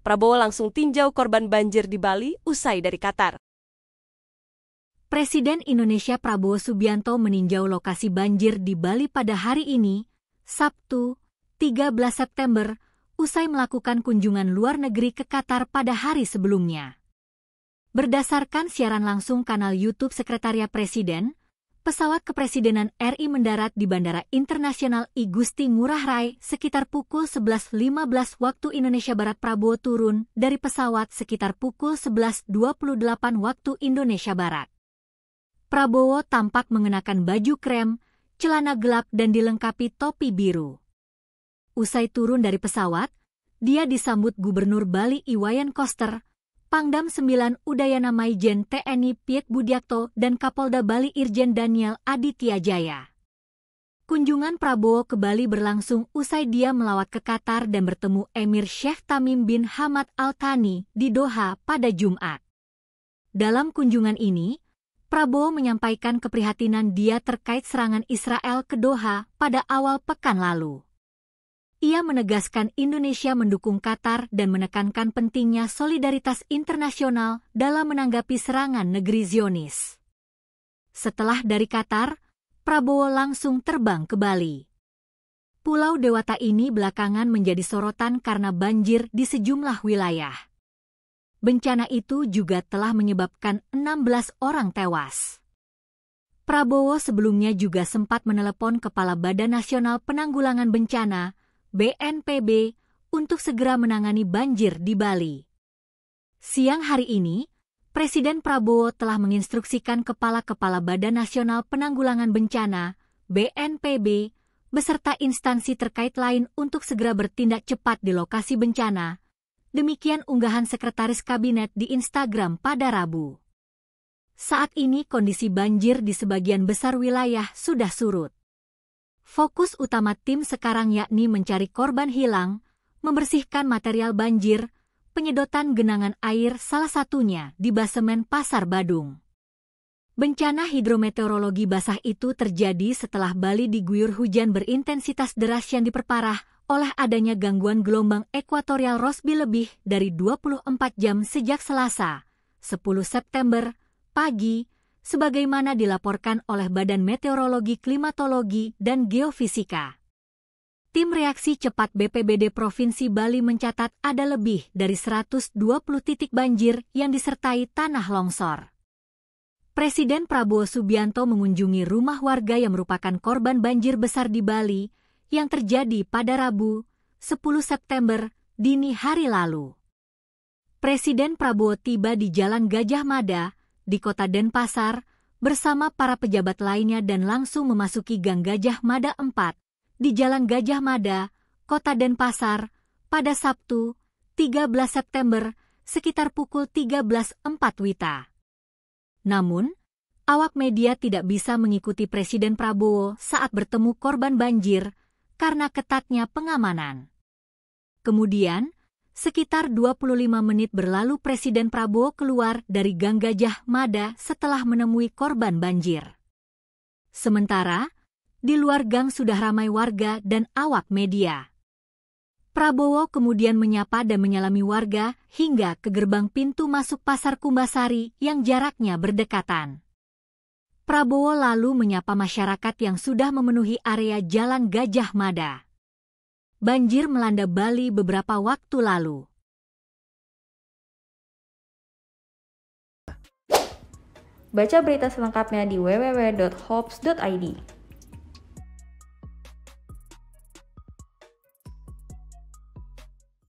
Prabowo langsung tinjau korban banjir di Bali usai dari Qatar. Presiden Indonesia Prabowo Subianto meninjau lokasi banjir di Bali pada hari ini, Sabtu, 13 September, usai melakukan kunjungan luar negeri ke Qatar pada hari sebelumnya. Berdasarkan siaran langsung kanal YouTube Sekretariat Presiden, pesawat kepresidenan RI mendarat di Bandara Internasional I Gusti Ngurah Rai sekitar pukul 11.15 waktu Indonesia Barat. Prabowo turun dari pesawat sekitar pukul 11.28 waktu Indonesia Barat. Prabowo tampak mengenakan baju krem, celana gelap dan dilengkapi topi biru. Usai turun dari pesawat, dia disambut Gubernur Bali Iwayan Koster, Pangdam 9 Udayana Maijen TNI Piet Budiakto dan Kapolda Bali Irjen Daniel Aditya Jaya. Kunjungan Prabowo ke Bali berlangsung usai dia melawat ke Qatar dan bertemu Emir Sheikh Tamim bin Hamad Al Thani di Doha pada Jumat. Dalam kunjungan ini, Prabowo menyampaikan keprihatinan dia terkait serangan Israel ke Doha pada awal pekan lalu. Ia menegaskan Indonesia mendukung Qatar dan menekankan pentingnya solidaritas internasional dalam menanggapi serangan negeri Zionis. Setelah dari Qatar, Prabowo langsung terbang ke Bali. Pulau Dewata ini belakangan menjadi sorotan karena banjir di sejumlah wilayah. Bencana itu juga telah menyebabkan 16 orang tewas. Prabowo sebelumnya juga sempat menelepon Kepala Badan Nasional Penanggulangan Bencana, BNPB, untuk segera menangani banjir di Bali. Siang hari ini, Presiden Prabowo telah menginstruksikan Kepala-Kepala Badan Nasional Penanggulangan Bencana, BNPB, beserta instansi terkait lain untuk segera bertindak cepat di lokasi bencana. Demikian unggahan Sekretaris Kabinet di Instagram pada Rabu. Saat ini kondisi banjir di sebagian besar wilayah sudah surut. Fokus utama tim sekarang yakni mencari korban hilang, membersihkan material banjir, penyedotan genangan air salah satunya di basemen Pasar Badung. Bencana hidrometeorologi basah itu terjadi setelah Bali diguyur hujan berintensitas deras yang diperparah oleh adanya gangguan gelombang ekuatorial Rossby lebih dari 24 jam sejak Selasa, 10 September, pagi, sebagaimana dilaporkan oleh Badan Meteorologi, Klimatologi, dan Geofisika. Tim reaksi cepat BPBD Provinsi Bali mencatat ada lebih dari 120 titik banjir yang disertai tanah longsor. Presiden Prabowo Subianto mengunjungi rumah warga yang merupakan korban banjir besar di Bali, yang terjadi pada Rabu, 10 September, dini hari lalu. Presiden Prabowo tiba di Jalan Gajah Mada, di Kota Denpasar, bersama para pejabat lainnya dan langsung memasuki Gang Gajah Mada 4, di Jalan Gajah Mada, Kota Denpasar, pada Sabtu, 13 September, sekitar pukul 13.04 WITA. Namun, awak media tidak bisa mengikuti Presiden Prabowo saat bertemu korban banjir, karena ketatnya pengamanan. Kemudian, sekitar 25 menit berlalu Presiden Prabowo keluar dari Gang Gajah Mada setelah menemui korban banjir. Sementara, di luar gang sudah ramai warga dan awak media. Prabowo kemudian menyapa dan menyalami warga hingga ke gerbang pintu masuk Pasar Kumbasari yang jaraknya berdekatan. Prabowo lalu menyapa masyarakat yang sudah memenuhi area Jalan Gajah Mada. Banjir melanda Bali beberapa waktu lalu. Baca berita selengkapnya di www.hops.id.